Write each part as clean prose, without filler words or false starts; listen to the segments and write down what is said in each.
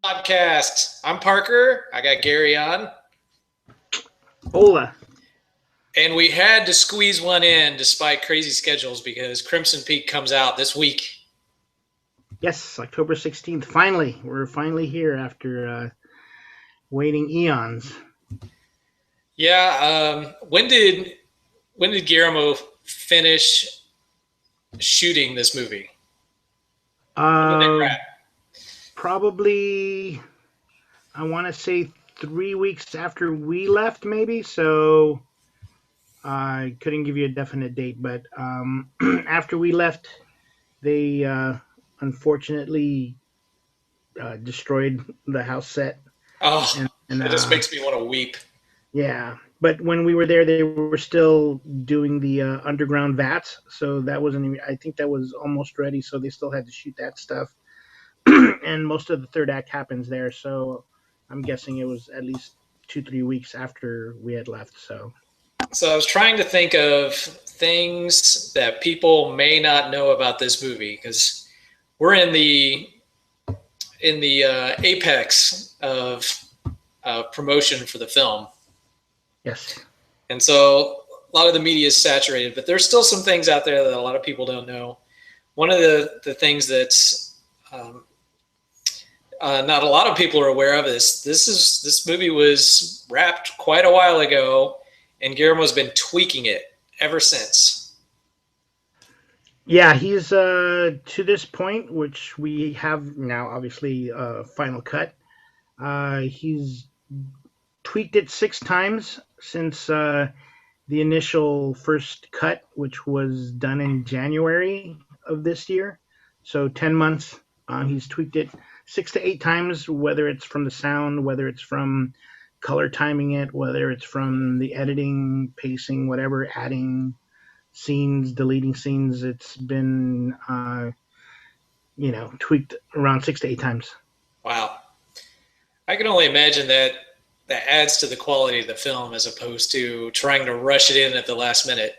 Podcast. I'm Parker. I got Gary on. Hola. And we had to squeeze one in despite crazy schedules because Crimson Peak comes out this week. Yes, October 16th. Finally, we're finally here after waiting eons. Yeah. When did Guillermo finish shooting this movie? When did they Uh, wrap? Probably, I want to say 3 weeks after we left, maybe. So I couldn't give you a definite date, but after we left, they unfortunately destroyed the house set. Oh, And it just makes me want to weep. Yeah, but when we were there, they were still doing the underground vats, so that wasn't. I think that was almost ready, so they still had to shoot that stuff, and most of the third act happens there. So I'm guessing it was at least 2-3 weeks after we had left. So So I was trying to think of things that people may not know about this movie because we're in the apex of promotion for the film. yes, And so a lot of the media is saturated, but there's still some things out there that a lot of people don't know. One of the things that's not a lot of people are aware of is this movie was wrapped quite a while ago, and Guillermo's been tweaking it ever since. yeah, he's to this point, which we have now, obviously, final cut. He's tweaked it 6 times since the initial first cut, which was done in January of this year. So 10 months. He's tweaked it 6 to 8 times, whether it's from the sound, whether it's from color timing it, whether it's from the editing, pacing, whatever, adding scenes, deleting scenes. It's been, tweaked around 6 to 8 times. Wow. I can only imagine that adds to the quality of the film as opposed to trying to rush it in at the last minute.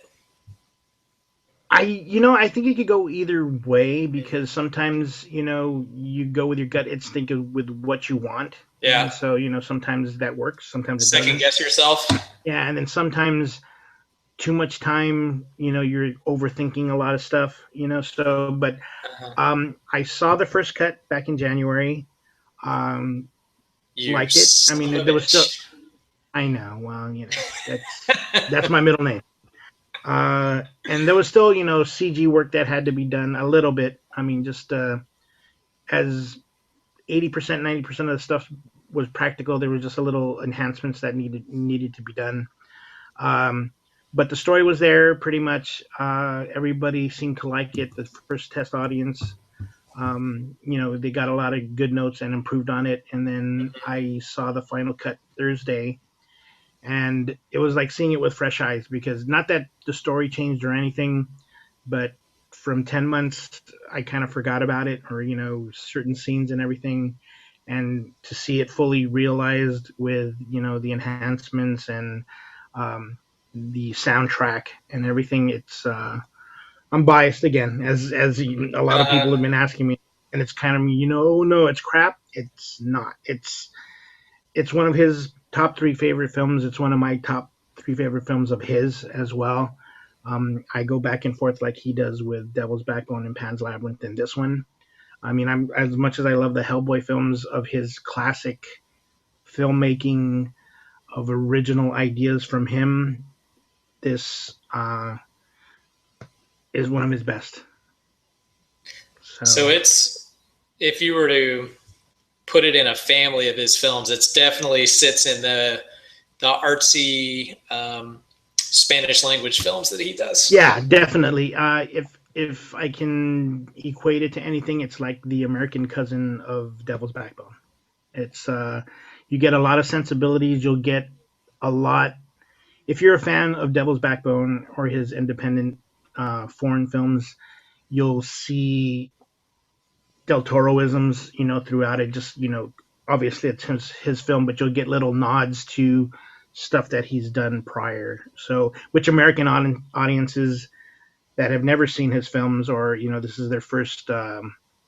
I think it could go either way because sometimes, you go with your gut instinct with what you want. Yeah. And so, sometimes that works, sometimes it Second doesn't. guess yourself. Yeah. And then sometimes too much time, you're overthinking a lot of stuff, but Uh-huh. I saw the first cut back in January. Um, You Liked it. I son mean, of a there was still, bitch. I know, well, that's my middle name. And there was still, CG work that had to be done a little bit. I mean, just as 80%, 90% of the stuff was practical, there was just a little enhancements that needed to be done. Um, but the story was there pretty much. Everybody seemed to like it. The first test audience, they got a lot of good notes and improved on it. And then I saw the final cut Thursday, and it was like seeing it with fresh eyes because not that the story changed or anything, but from 10 months I kind of forgot about it, or certain scenes and everything, and to see it fully realized with the enhancements and um, the soundtrack and everything. It's I'm biased again, as a lot of Uh-huh. people have been asking me, and it's kind of, no, it's crap. It's not. It's one of his top three favorite films. It's one of my top three favorite films of his as well. I go back and forth like he does with Devil's Backbone and Pan's Labyrinth and this one. I mean, I'm as much as I love the Hellboy films of his classic filmmaking of original ideas from him. This is one of his best. So So it's if you were to put it in a family of his films, it's definitely sits in the artsy Spanish language films that he does. yeah, definitely. If I can equate it to anything, it's like the American cousin of Devil's Backbone. It's you get a lot of sensibilities. You'll get a lot if you're a fan of Devil's Backbone or his independent foreign films. You'll see Del Toroisms, throughout it. Just obviously it's his film, but you'll get little nods to stuff that he's done prior. So, which American audiences that have never seen his films, or this is their first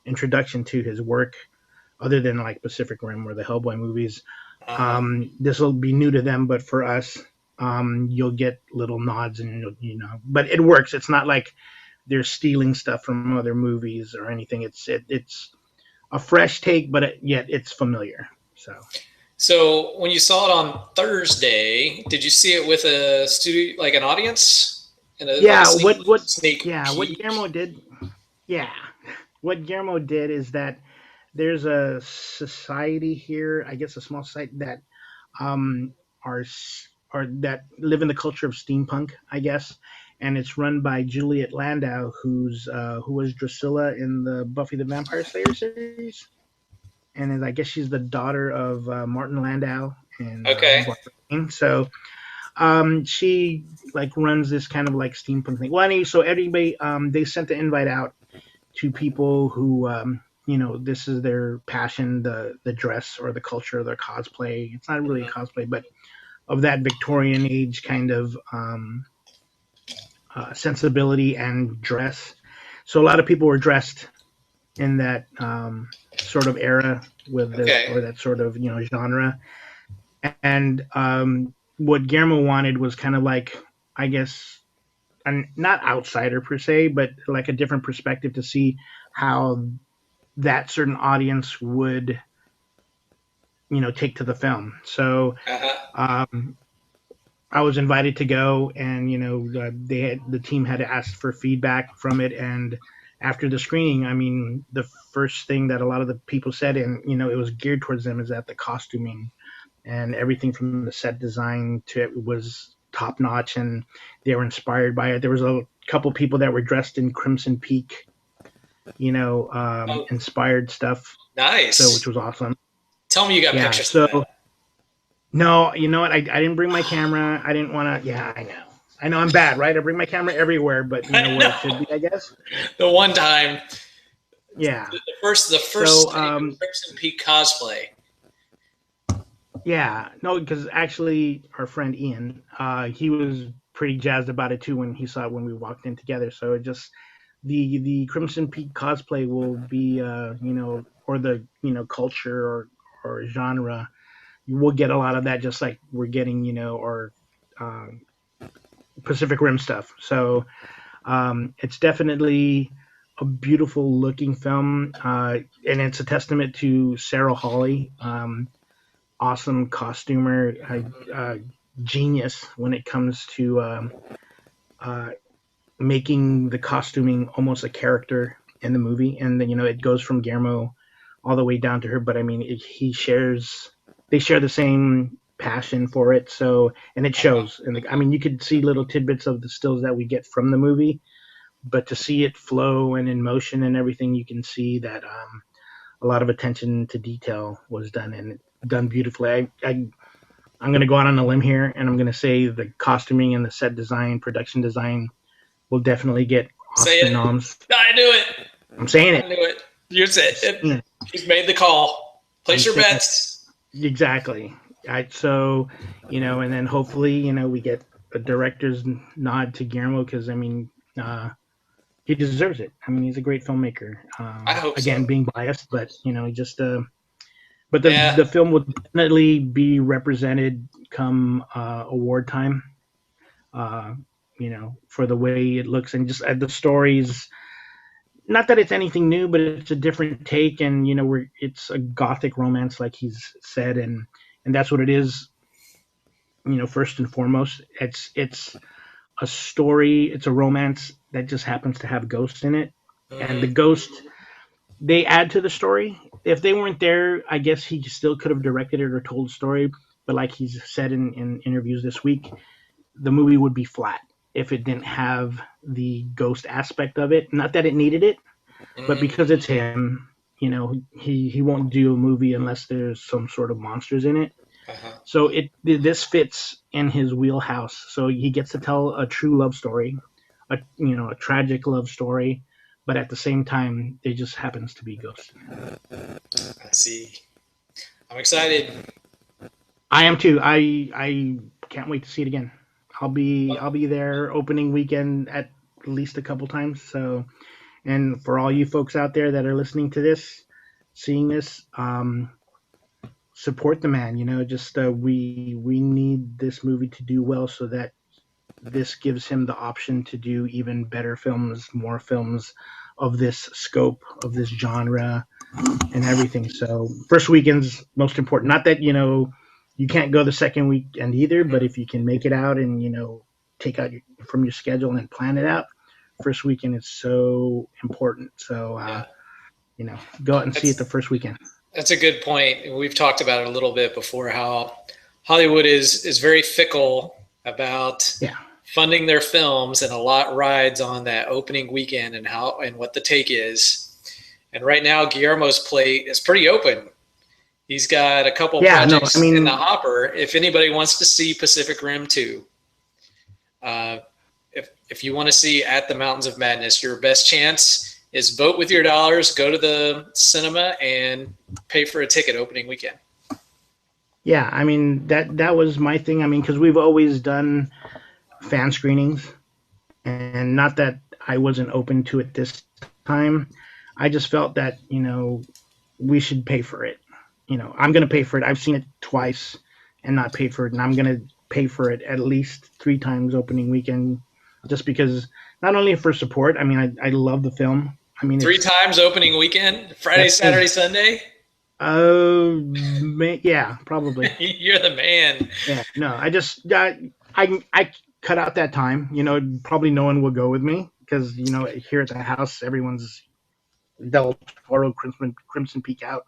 introduction to his work, other than like Pacific Rim or the Hellboy movies. Uh-huh. This will be new to them, but for us, you'll get little nods and but it works. It's not like they're stealing stuff from other movies or anything. It's a fresh take, but yet it's familiar. So So when you saw it on Thursday, did you see it with a studio, like an audience, and like a yeah, sneak what peek? Guillermo did, yeah, what Guillermo did is that there's a society here, I guess a small society that um, are are that live in the culture of steampunk, I guess, and it's run by Juliet Landau, who was Drusilla in the Buffy the Vampire Slayer series, and I guess she's the daughter of Martin Landau and Okay. Barbara King. So she like runs this kind of like steampunk thing. Well, anyway, so everybody they sent the invite out to people who this is their passion, the dress or the culture, their cosplay. It's not really a Mhm. cosplay, but of that Victorian age kind of sensibility and dress. So a lot of people were dressed in that sort of era with this Okay. or that sort of genre. And what Guillermo wanted was kind of like, I guess, an not outsider per se, but like a different perspective to see how that certain audience would take to the film. So Uh-huh. um, I was invited to go, and the team had asked for feedback from it. And after the screening, I mean, the first thing that a lot of the people said, and it was geared towards them, is that the costuming and everything from the set design to it was top notch, and they were inspired by it. There was a couple people that were dressed in Crimson Peak, Oh, inspired stuff, so which nice. was awesome. Tell me you got Yeah. pictures of So that. no, you know what? I didn't bring my camera. I didn't want to. Yeah, I know. I know I'm bad, right? I bring my camera everywhere, but I where it should know. be, I guess. The one time, Yeah. the first So day of Crimson Peak cosplay. yeah, no, because actually our friend Ian, he was pretty jazzed about it too when he saw it when we walked in together. So it just the Crimson Peak cosplay will be, or the culture or genre. We'll get a lot of that, just like we're getting, or um, Pacific Rim stuff. So it's definitely a beautiful looking film, and it's a testament to Sarah Hawley. Awesome costumer, genius when it comes to uh, making the costuming almost a character in the movie. And then it goes from Guillermo all the way down to her. But I mean, they share the same passion for it. So, and it Uh-huh. shows. And I mean, you could see little tidbits of the stills that we get from the movie, but to see it flow and in motion and everything, you can see that a lot of attention to detail was done and done beautifully. I'm going to go out on a limb here, and I'm going to say the costuming and the set design, production design will definitely get Say Oscar it. noms. I knew it. I'm saying I it. knew it. You said I'm it. saying it. He's made the call. Place I'm your saying it. bets. Exactly. So, and then hopefully, we get a director's nod to Guillermo because, I mean, he deserves it. I mean, he's a great filmmaker. I hope Again, so. being biased, but, just, but Yeah. the film will definitely be represented come award time. Uh, for the way it looks and just the stories. Not that it's anything new, but it's a different take, and it's a gothic romance, like he's said, and that's what it is. First and foremost, it's a story. It's a romance that just happens to have ghosts in it, and the Hmm. ghost they add to the story. If they weren't there, I guess he still could have directed it or told a story. But like he's said in interviews this week, the movie would be flat if it didn't have the ghost aspect of it. Not that it needed it, but Hmm. because it's him, he won't do a movie unless there's some sort of monsters in it. Uh-huh. So this fits in his wheelhouse. So he gets to tell a true love story, a tragic love story, but at the same time, there just happens to be ghosts in it. I see. I'm excited. I am too. I can't wait to see it again. I'll be there opening weekend at least a couple times. So, and for all you folks out there that are listening to this, seeing this. Support the man. Just we need this movie to do well so that this gives him the option to do even better films, more films of this scope, of this genre, and everything. So first weekend's most important. Not that you can't go the second weekend either, but if you can make it out and take out from your schedule and plan it out, first weekend is so important. So go out and see it the first weekend. That's a good point. We've talked about it a little bit before, how Hollywood is very fickle about funding their films, and a lot rides on that opening weekend and what the take is. And right now, Guillermo's plate is pretty open. He's got a couple projects in the hopper. If anybody wants to see Pacific Rim 2, if you want to see At the Mountains of Madness, your best chance is vote with your dollars, go to the cinema, and pay for a ticket opening weekend. Yeah, I mean, that was my thing. I mean, because we've always done fan screenings, and not that I wasn't open to it this time. I just felt that, we should pay for it. I'm going to pay for it. I've seen it twice and not pay for it, and I'm going to pay for it at least 3 times opening weekend, just because, not only for support. I mean, I love the film. I mean, 3 times opening weekend, Friday, Saturday, Sunday. Yeah, probably. You're the man. Yeah, no, I cut out that time. Probably no one will go with me because here at the house everyone's Del Toro Crimson Peak out.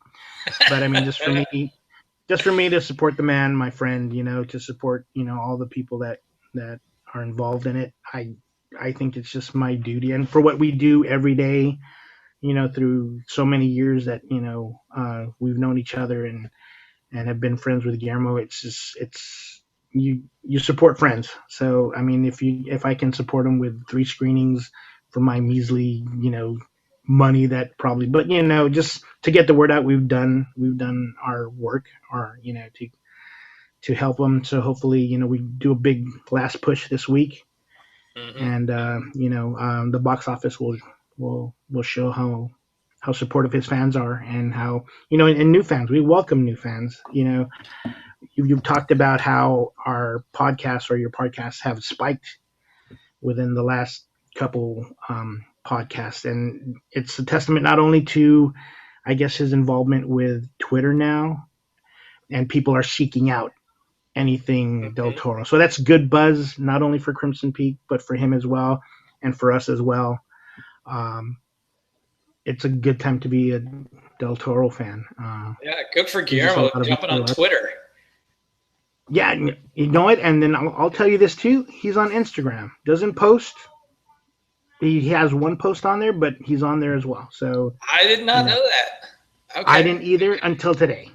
But I mean, just for me to support the man, my friend, to support all the people that are involved in it. I think it's just my duty, and for what we do every day, through so many years that we've known each other and have been friends with Guillermo. It's you support friends. So I mean, if I can support them with 3 screenings for my measly money, that probably, but just to get the word out, we've done our work, to help them. So hopefully we do a big last push this week. And the box office will show how supportive his fans are, and how and new fans. We welcome new fans. You've talked about how our podcasts, or your podcasts, have spiked within the last couple podcasts, and it's a testament not only to, I guess, his involvement with Twitter now, and people are seeking out anything Del Toro. So that's good buzz, not only for Crimson Peak, but for him as well, and for us as well. It's a good time to be a Del Toro fan. Good for Guillermo jumping on Twitter. Yeah, you know it. And then I'll tell you this too. He's on Instagram. Doesn't post. He has one post on there, but he's on there as well. So I did not know that. Okay. I didn't either until today.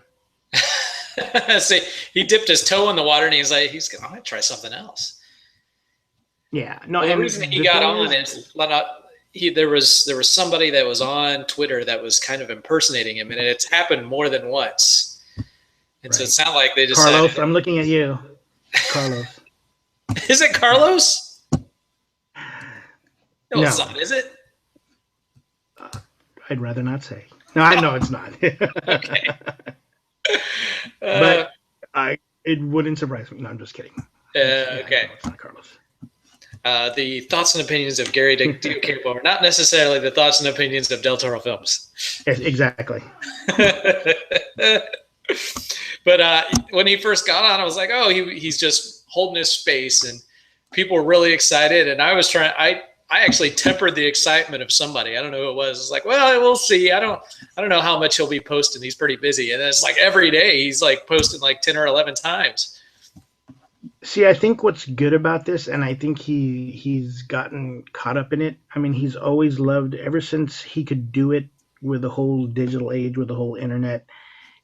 See, he dipped his toe in the water, and he's like, I'm going to try something else. Yeah. No, the reason he got on is there was somebody that was on Twitter that was kind of impersonating him, and it's happened more than once. And so it sounded like they decided. Carlos, I'm looking at you. Carlos. Is it Carlos? No, it's not, is it? I'd rather not say. No, I know it's not. Okay. But it wouldn't surprise me. No, I'm just kidding. Okay. It's not Carlos. The thoughts and opinions of Gary DiCampo are not necessarily the thoughts and opinions of DelToroFilms. Exactly. But when he first got on, I was like, oh, he's just holding his space, and people were really excited. And I was trying. I actually tempered the excitement of somebody. I don't know who it was. It's like, well, we'll see. I don't know how much he'll be posting. He's pretty busy, and it's like every day he's like posting like 10 or 11 times. See, I think what's good about this, and I think he's gotten caught up in it. I mean, he's always loved, ever since he could do it with the whole digital age, with the whole internet.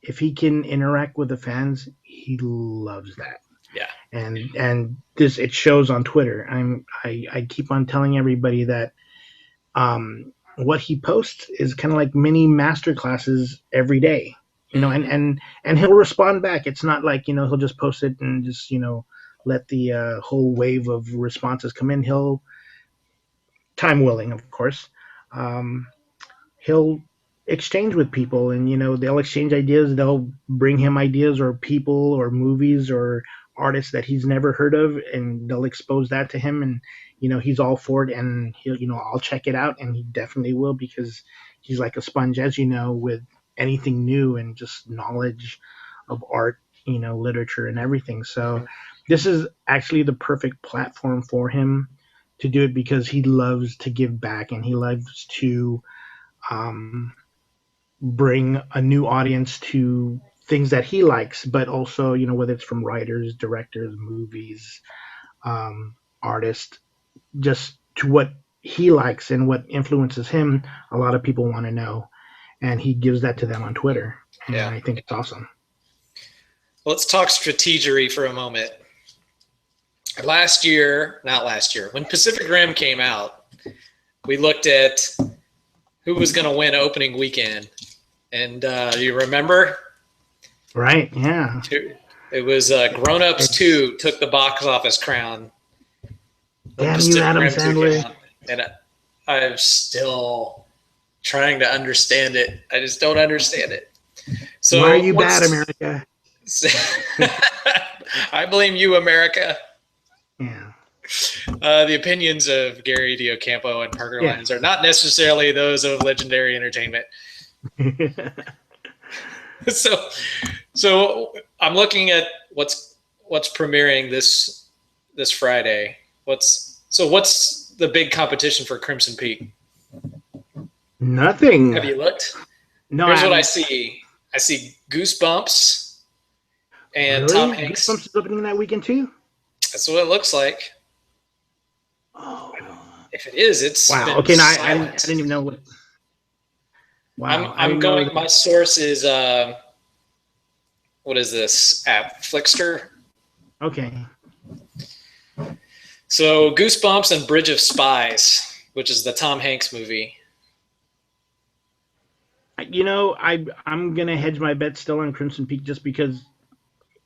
If he can interact with the fans, he loves that. Yeah. And this, it shows on Twitter. I keep on telling everybody that what he posts is kind of like mini master classes every day, and he'll respond back. It's not like, he'll just post it and just, let the whole wave of responses come in. He'll, time willing, of course, he'll exchange with people, and they'll exchange ideas. They'll bring him ideas or people or movies or artists that he's never heard of, and they'll expose that to him, and he's all for it, and he'll I'll check it out, and he definitely will, because he's like a sponge, as with anything new and just knowledge of art, literature and everything. So this is actually the perfect platform for him to do it, because he loves to give back, and he loves to um, bring a new audience to things that he likes, but also, whether it's from writers, directors, movies, artists, just to what he likes and what influences him. A lot of people want to know, and he gives that to them on Twitter, and I think it's awesome. Let's talk strategery for a moment. Not last year, when Pacific Rim came out, we looked at who was going to win opening weekend. And you remember? Right, yeah. It was Grown Ups 2 took the box office crown. Damn you, Adam Sandler. And I'm still trying to understand it. I just don't understand it. So why are you bad, America? I blame you, America. Yeah. The opinions of Gary DiOcampo and Parker Lyons are not necessarily those of Legendary Entertainment. So I'm looking at what's premiering this Friday. What's the big competition for Crimson Peak? Nothing. Have you looked? No. Here's what I see. I see Goosebumps and really? Tom Hanks. Goosebumps is opening that weekend too? That's what it looks like. Oh. If it is, it's wow. Okay, no, I didn't even know what. Wow. I'm going. My source is what is this app? Flickster. Okay. So Goosebumps and Bridge of Spies, which is the Tom Hanks movie. I'm gonna hedge my bet still on Crimson Peak, just because,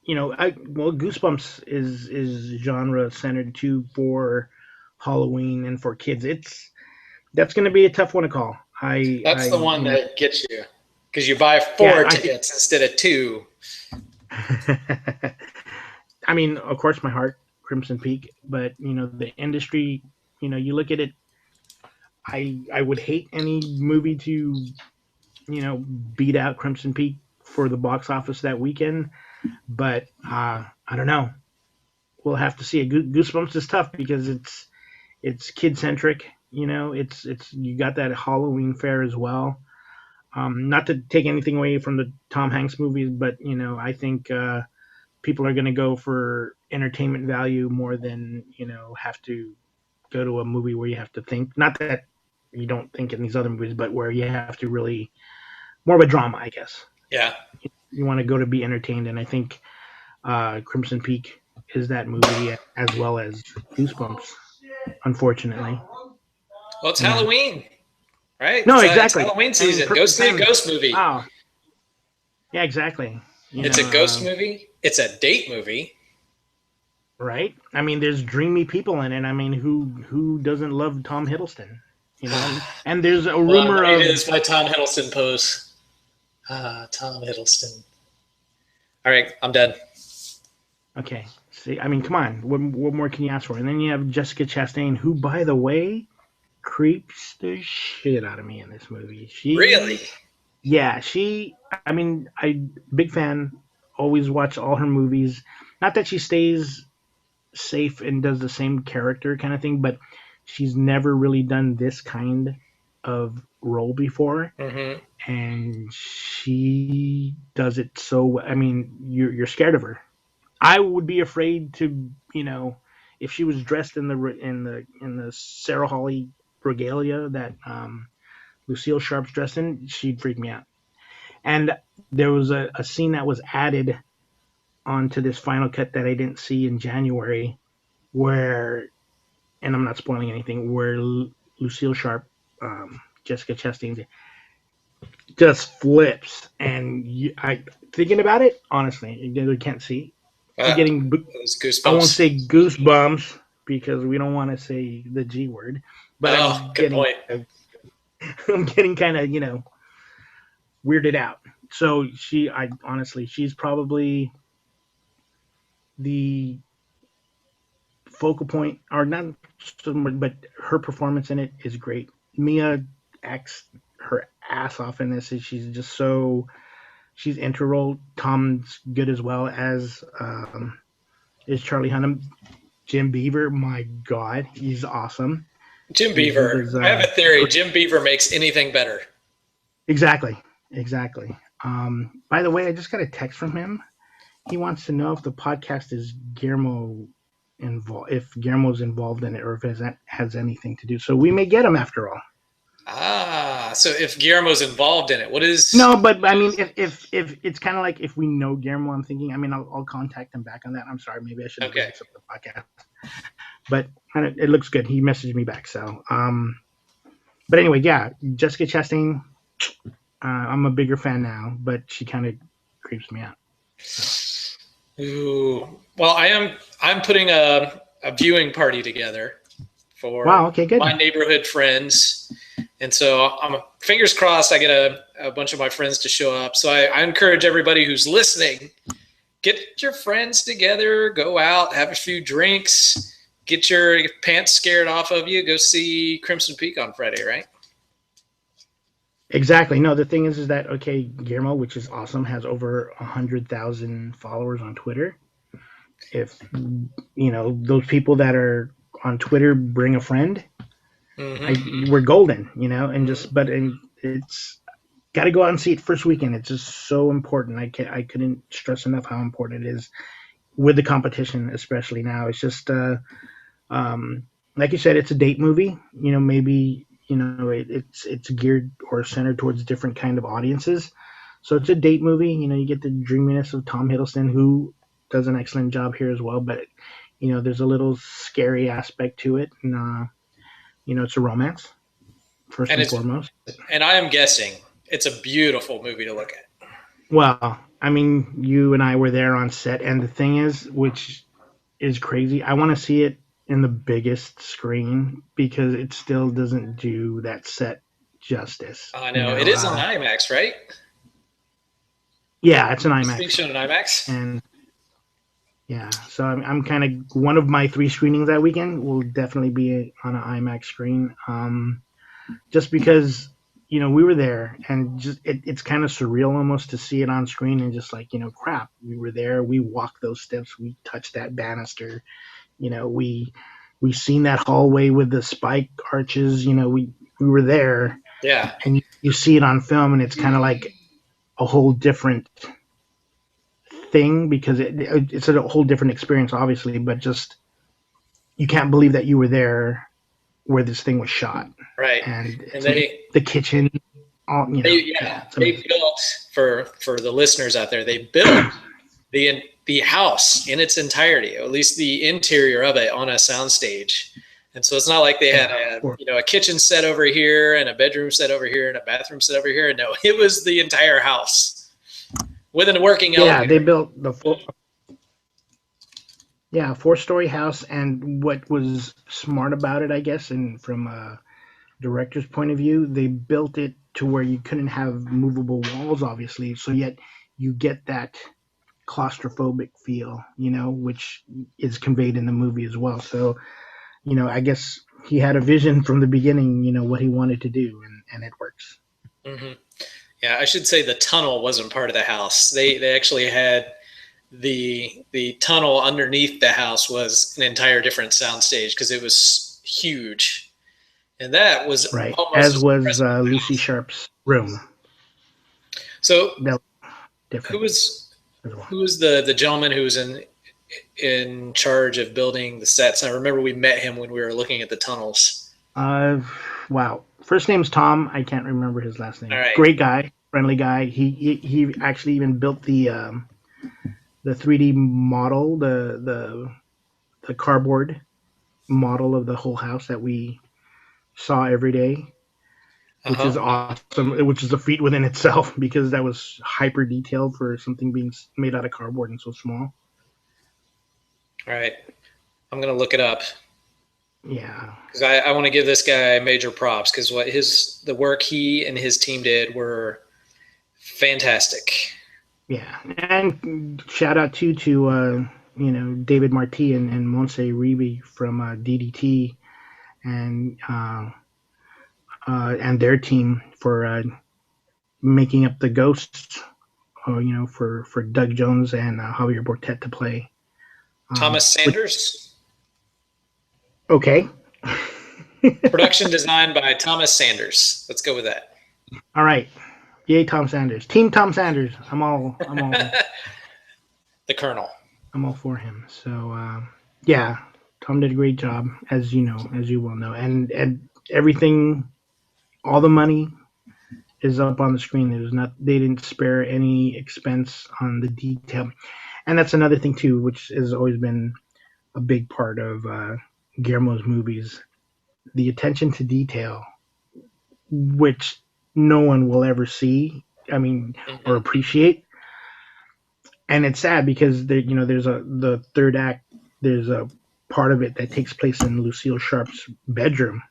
Goosebumps is genre centered too for Halloween and for kids. That's gonna be a tough one to call. That's the one that gets you, because you buy 4 tickets instead of 2. I mean, of course, my heart, Crimson Peak, but the industry, you look at it. I would hate any movie to beat out Crimson Peak for the box office that weekend, but I don't know. We'll have to see. Goosebumps is tough because it's kid centric. It's you got that Halloween fare as well. Not to take anything away from the Tom Hanks movies, but I think people are going to go for entertainment value more than have to go to a movie where you have to think. Not that you don't think in these other movies, but where you have to really more of a drama, I guess. Yeah. You want to go to be entertained, and I think Crimson Peak is that movie, as well as Goosebumps, unfortunately. Well, it's Halloween, right? No, exactly. It's Halloween season. Go see a ghost movie. Wow. Yeah, exactly. It's a ghost movie. It's a date movie. Right? I mean, there's dreamy people in it. I mean, who doesn't love Tom Hiddleston? And there's a rumor of... It is my Tom Hiddleston pose. Tom Hiddleston. All right, I'm done. Okay. See, I mean, come on. What more can you ask for? And then you have Jessica Chastain, who, by the way, creeps the shit out of me in this movie. Really? Yeah, I mean, big fan. Always watch all her movies. Not that she stays safe and does the same character kind of thing, but she's never really done this kind of role before. Mm-hmm. And she does it so. I mean, you're scared of her. I would be afraid to, if she was dressed in the Sarah Hawley regalia that Lucille Sharp's dressed in, she'd freak me out. And there was a scene that was added onto this final cut that I didn't see in January, where, and I'm not spoiling anything, where Lucille Sharp, Jessica Chastain, just flips. And I thinking about it, honestly, you can't see. I'm getting goosebumps. I won't say goosebumps because we don't want to say the G word, but I'm getting kind of, weirded out. So she's probably the focal point, or not so much, but her performance in it is great. Mia acts her ass off in this. She's integral. Tom's good as well, as is Charlie Hunnam. Jim Beaver, my God, he's awesome. Jim Beaver. I have a theory. Jim Beaver makes anything better. Exactly. By the way, I just got a text from him. He wants to know if the podcast is Guillermo involved, if Guillermo's involved in it, or if it has anything to do. So we may get him after all. So if Guillermo's involved in it, what is? No, but I mean, if it's kind of like if we know Guillermo, I'm thinking. I mean, I'll contact him back on that. I'm sorry, maybe I should have mixed up the podcast. But it looks good. He messaged me back. So, but anyway, yeah, Jessica Chastain. I'm a bigger fan now, but she kind of creeps me out. So. Ooh, well, I'm putting a viewing party together for my neighborhood friends. And so I'm fingers crossed I get a bunch of my friends to show up. So I encourage everybody who's listening, get your friends together, go out, have a few drinks, get your pants scared off of you, go see Crimson Peak on Friday, right? Exactly. No, the thing is that, okay, Guillermo, which is awesome, has over 100,000 followers on Twitter. If, those people that are on Twitter bring a friend, we're golden, and it's got to go out and see it first weekend. It's just so important. I couldn't stress enough how important it is with the competition, especially now. It's just, like you said, it's a date movie, maybe, it's geared or centered towards different kind of audiences. So it's a date movie. You get the dreaminess of Tom Hiddleston, who does an excellent job here as well. But, there's a little scary aspect to it. And, it's a romance, first and foremost. And I am guessing it's a beautiful movie to look at. Well, I mean, you and I were there on set. And the thing is, which is crazy, I want to see it in the biggest screen because it still doesn't do that set justice. I know. It is on IMAX, right? Yeah, it's an IMAX. It's being shown in IMAX. And yeah, so I'm kind of, one of my 3 screenings that weekend will definitely be on an IMAX screen. Just because, we were there and just it's kind of surreal almost to see it on screen and just like, crap, we were there, we walked those steps, we touched that banister. We seen that hallway with the spike arches. We were there. Yeah. And you see it on film, and it's kind of like a whole different thing because it's a whole different experience, obviously. But just you can't believe that you were there where this thing was shot. Right. And the kitchen. They built for the listeners out there. They built the house in its entirety, or at least the interior of it, on a soundstage. And so it's not like they had a kitchen set over here and a bedroom set over here and a bathroom set over here. No, it was the entire house with a working elevator. Yeah, they built the 4-story house. And what was smart about it, I guess, and from a director's point of view, they built it to where you couldn't have movable walls, obviously. So yet you get that claustrophobic feel, which is conveyed in the movie as well. So, I guess he had a vision from the beginning, what he wanted to do, and it works. Mm-hmm. Yeah, I should say the tunnel wasn't part of the house. They actually had the tunnel underneath the house was an entire different soundstage because it was huge, and that was right. As was Lucy Sharp's room. So, different. Who was the gentleman who was in charge of building the sets? I remember we met him when we were looking at the tunnels. Wow. First name's Tom. I can't remember his last name. All right. Great guy, friendly guy. He actually even built the 3D model, the cardboard model of the whole house that we saw every day. Which is awesome, which is a feat within itself because that was hyper detailed for something being made out of cardboard and so small. All right. I'm going to look it up. Yeah. Because I want to give this guy major props because the work he and his team did were Fantastic. Yeah, and shout out to David Marti and Montse Reeby from DDT and their team for making up the ghosts, for Doug Jones and Javier Bortet to play. Thomas Sanders. Okay. Production designed by Thomas Sanders. Let's go with that. All right. Yay, Tom Sanders. Team Tom Sanders. I'm all the Colonel. I'm all for him. So yeah, Tom did a great job, as you well know. And everything, all the money is up on the screen. They didn't spare any expense on the detail. And that's another thing too, which has always been a big part of Guillermo's movies. The attention to detail, which no one will ever see, or appreciate. And it's sad because there's the third act, there's a part of it that takes place in Lucille Sharp's bedroom.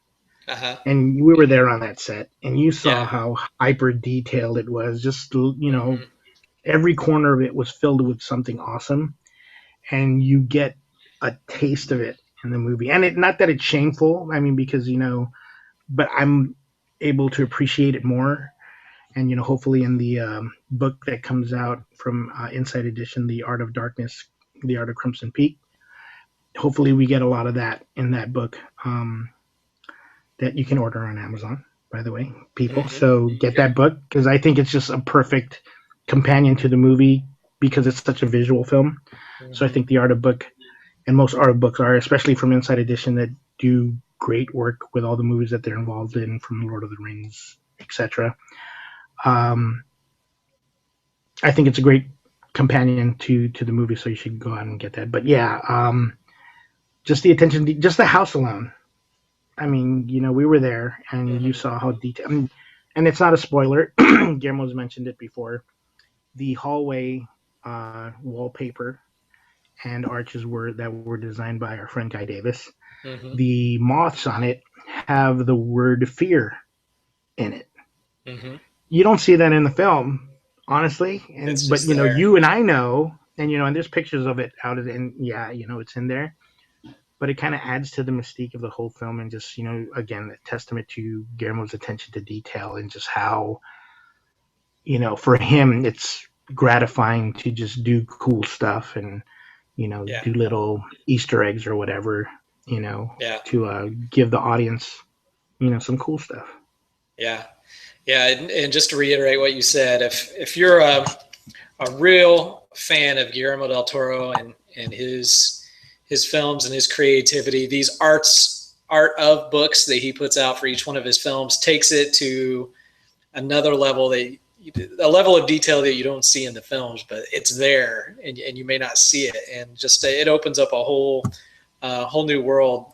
Uh-huh. And we were there on that set, and you saw how hyper detailed it was. Just, every corner of it was filled with something awesome, and you get a taste of it in the movie. And not that it's shameful, because, but I'm able to appreciate it more. And, hopefully in the book that comes out from Inside Edition, The Art of Darkness, The Art of Crimson Peak, hopefully we get a lot of that in that book that you can order on Amazon, by the way, people. Mm-hmm. So get that book, because I think it's just a perfect companion to the movie because it's such a visual film. Mm-hmm. So I think the art of book, and most art of books are, especially from Inside Edition, that do great work with all the movies that they're involved in, from Lord of the Rings, etc. I think it's a great companion to the movie, so you should go out and get that. But yeah, just the attention, just the house alone. We were there, and mm-hmm. you saw how detailed. And it's not a spoiler. Guillermo's mentioned it before. The hallway wallpaper and arches were designed by our friend Guy Davis. Mm-hmm. The moths on it have the word fear in it. Mm-hmm. You don't see that in the film, honestly. But you and I know, and and there's pictures of it out of it, and it's in there. But it kind of adds to the mystique of the whole film, and just again, a testament to Guillermo's attention to detail, and just how for him it's gratifying to just do cool stuff and do little Easter eggs or whatever to give the audience some cool stuff. Yeah. And just to reiterate what you said, if you're a real fan of Guillermo del Toro and his films and his creativity, these art of books that he puts out for each one of his films takes it to another level, a level of detail that you don't see in the films, but it's there, and you may not see it, and just it opens up a whole new world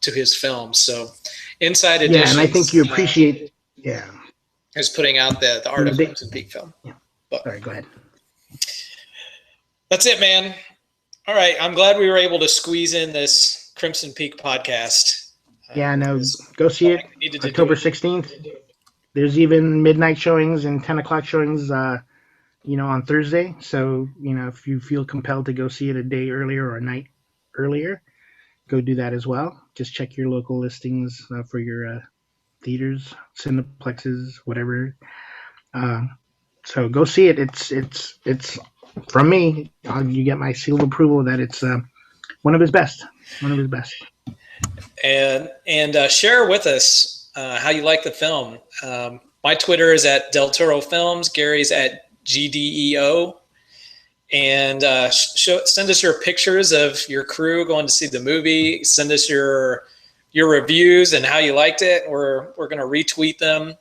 to his films. So Inside Edition, and I think you appreciate is putting out the Art of Crimson Peak film. Yeah. Sorry, go ahead. That's it, man. All right, I'm glad we were able to squeeze in this Crimson Peak podcast. Go see it, October 16th. There's even midnight showings and 10 o'clock showings, on Thursday. So, if you feel compelled to go see it a day earlier or a night earlier, go do that as well. Just check your local listings for your theaters, cineplexes, whatever. So go see it. It's from me. You get my seal of approval that it's one of his best. And share with us how you like the film. My Twitter is at DelToroFilms. Gary's at GDEO. And send us your pictures of your crew going to see the movie. Send us your reviews and how you liked it. We're going to retweet them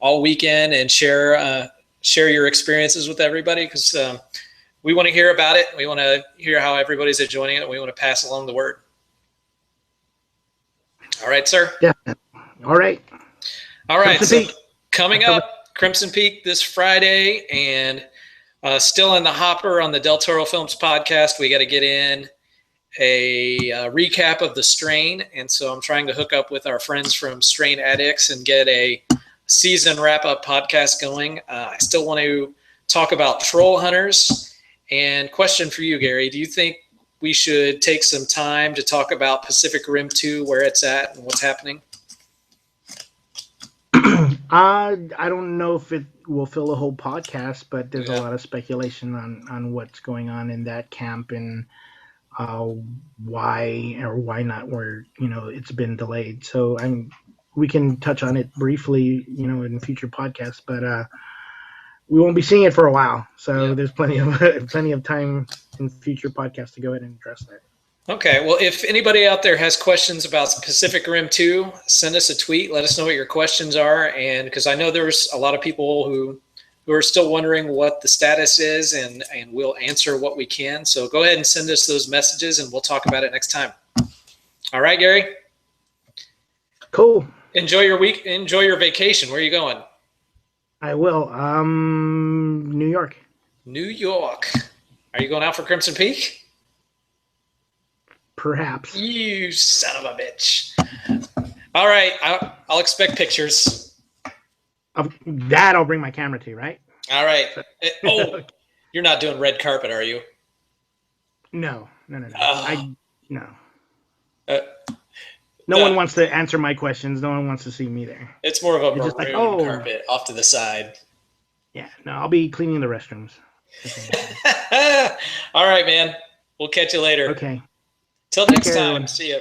all weekend and share your experiences with everybody, because we want to hear about it. We want to hear how everybody's enjoying it, and we want to pass along the word. All right, sir. Yeah. All right. So coming up, Crimson Peak this Friday, and still in the hopper on the DelToroFilms podcast, we got to get in a recap of The Strain. And so I'm trying to hook up with our friends from Strain Addicts and get a season wrap-up podcast going. I still want to talk about troll hunters. And question for you, Gary, do you think we should take some time to talk about Pacific Rim 2, where it's at and what's happening? I don't know if it will fill a whole podcast, but there's a lot of speculation on what's going on in that camp and why or why not, where it's been delayed. So we can touch on it briefly, in future podcasts, but we won't be seeing it for a while. So there's plenty of time in future podcasts to go ahead and address that. Okay. Well, if anybody out there has questions about Pacific Rim 2, send us a tweet. Let us know what your questions are. And because I know there's a lot of people who are still wondering what the status is, and we'll answer what we can. So go ahead and send us those messages and we'll talk about it next time. All right, Gary? Cool. Enjoy your week. Enjoy your vacation. Where are you going? I will. New York. New York. Are you going out for Crimson Peak? Perhaps. You son of a bitch. All right. I'll expect pictures. Of that, I'll bring my camera to, right? All right. Oh, you're not doing red carpet, are you? No. No. No one wants to answer my questions. No one wants to see me there. It's more of a maroon carpet off to the side. Yeah. No, I'll be cleaning the restrooms. All right, man. We'll catch you later. Okay. Till next time. See you.